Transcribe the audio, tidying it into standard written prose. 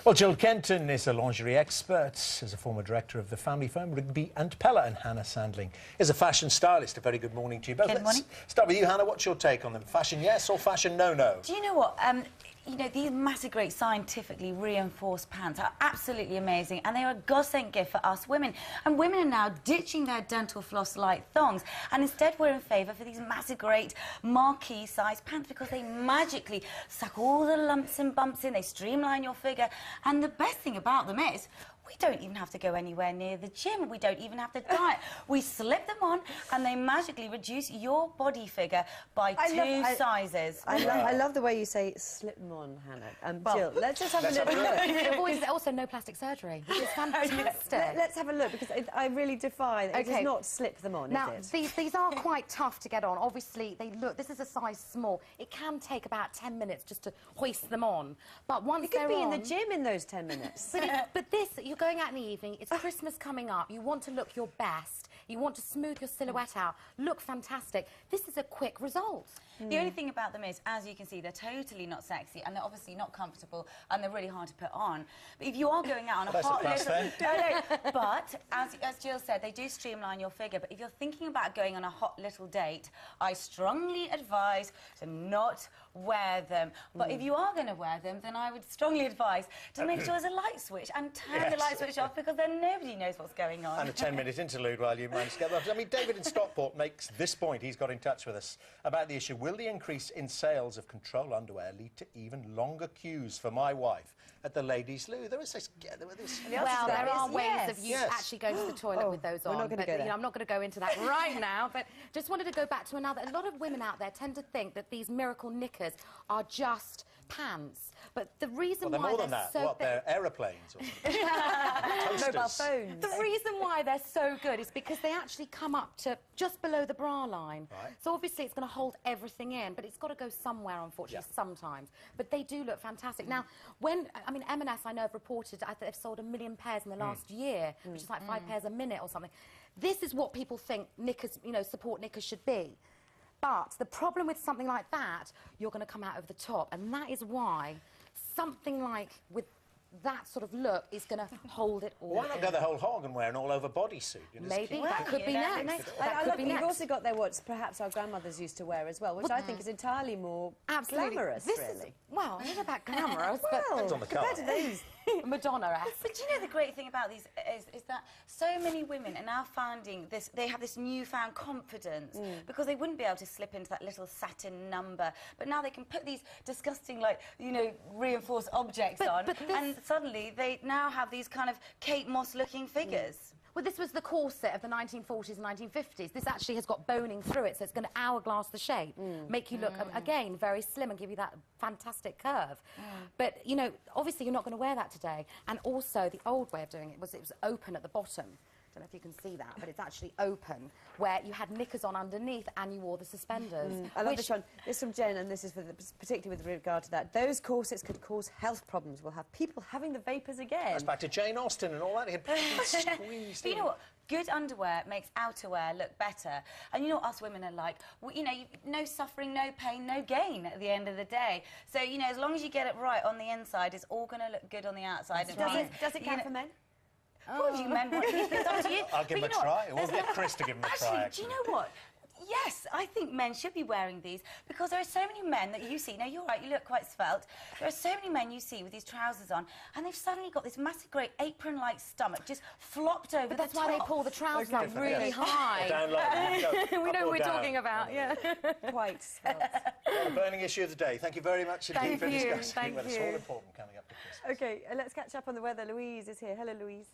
Well, Gill Kenton is a lingerie expert, is a former director of the family firm Rigby and Pella, and Hannah Sandling is a fashion stylist. A very good morning to you both. Good morning. Let's start with you, Hannah. What's your take on them? Fashion yes or fashion no? Do you know what? These massive, great, scientifically reinforced pants are absolutely amazing, and they are a godsend gift for us women. And women are now ditching their dental floss-like thongs, and instead we're in favour for these massive, great, marquee-sized pants because they magically suck all the lumps and bumps in, they streamline your figure, and the best thing about them is we don't even have to go anywhere near the gym. We don't even have to diet. We slip them on, and they magically reduce your body figure by two sizes. I love the way you say slip them on, Hannah. Jill, let's just have a little look. There's also no plastic surgery, which is fantastic. Let's have a look, because I really defy it. It does not slip them on, now, is it? These are quite tough to get on. Obviously, this is a size small. It can take about 10 minutes just to hoist them on. But once they're on... You could be in the gym in those 10 minutes. But this, you're going out in the evening, it's Christmas coming up, you want to look your best, you want to smooth your silhouette out, look fantastic. This is a quick result. The only thing about them is, as you can see, they're totally not sexy, and they're obviously not comfortable, and they're really hard to put on. But if you are going out on a hot little... But, as Jill said, they do streamline your figure. But if you're thinking about going on a hot little date, I strongly advise to not wear them. But if you are going to wear them, then I would strongly advise to make sure there's a light switch and turn the light switch off, because then nobody knows what's going on. And a 10-minute interlude while you manage to get them. I mean, David in Stockport makes this point. He's got in touch with us about the issue. Will the increase in sales of control underwear lead to even longer queues for my wife at the ladies' loo? There is this... Well, there are ways of you actually going to the toilet with those on. We're not going to go there. I'm not going to go into that right now, but just wanted to go back to another. A lot of women out there tend to think that these miracle knickers are just pants, but the reason they're why more than that. so they're aeroplanes or something? Mobile phones. The reason why they're so good is because they actually come up to just below the bra line. Right. So obviously it's going to hold everything in, but it's got to go somewhere, unfortunately, sometimes. But they do look fantastic. Now, M&S, I know, have reported that they've sold 1 million pairs in the last year, which is like 5 pairs a minute or something. This is what people think knickers, support knickers should be. But the problem with something like that, you're going to come out over the top, and that is why something like with that sort of look is going to hold it all. Why not go the whole hog and wear an all-over bodysuit? Maybe that could be next. I love you've also got there what perhaps our grandmothers used to wear as well, which I think is entirely more glamorous, really. Well, I don't know about glamorous, but depends on the colour. Madonna-esque. But do you know the great thing about these is that so many women are now finding this, they have this newfound confidence because they wouldn't be able to slip into that little satin number, but now they can put these disgusting, reinforced objects on, and suddenly they now have these kind of Kate Moss-looking figures. Well, this was the corset of the 1940s and 1950s. This actually has got boning through it, so it's going to hourglass the shape, make you look, again, very slim and give you that fantastic curve. But, obviously you're not going to wear that today. And also, the old way of doing it was open at the bottom. I don't know if you can see that, but it's actually open, where you had knickers on underneath and you wore the suspenders. I love this one. This is from Jen, and this is particularly with regard to that. Those corsets could cause health problems. We'll have people having the vapours again. That's back to Jane Austen and all that. Squeezed But you know what? Good underwear makes outerwear look better. And you know what us women are like? Well, no suffering, no pain, no gain at the end of the day. So, as long as you get it right on the inside, it's all going to look good on the outside. Does it count for men? Well, you men want it's up to you. I'll give him a try. We'll get Chris to give him a try. Actually, do you know what? Yes, I think men should be wearing these because there are so many men that you see. Now, you're right, you look quite svelte. There are so many men you see with these trousers on, and they've suddenly got this massive, great apron-like stomach just flopped over the top. But that's why they pull the trousers up really high. Down low. We know what we're talking about, yeah. Quite svelte. The burning issue of the day. Thank you very much indeed for discussing Thank it. It's you. all important coming up to Christmas. OK, let's catch up on the weather. Louise is here. Hello, Louise.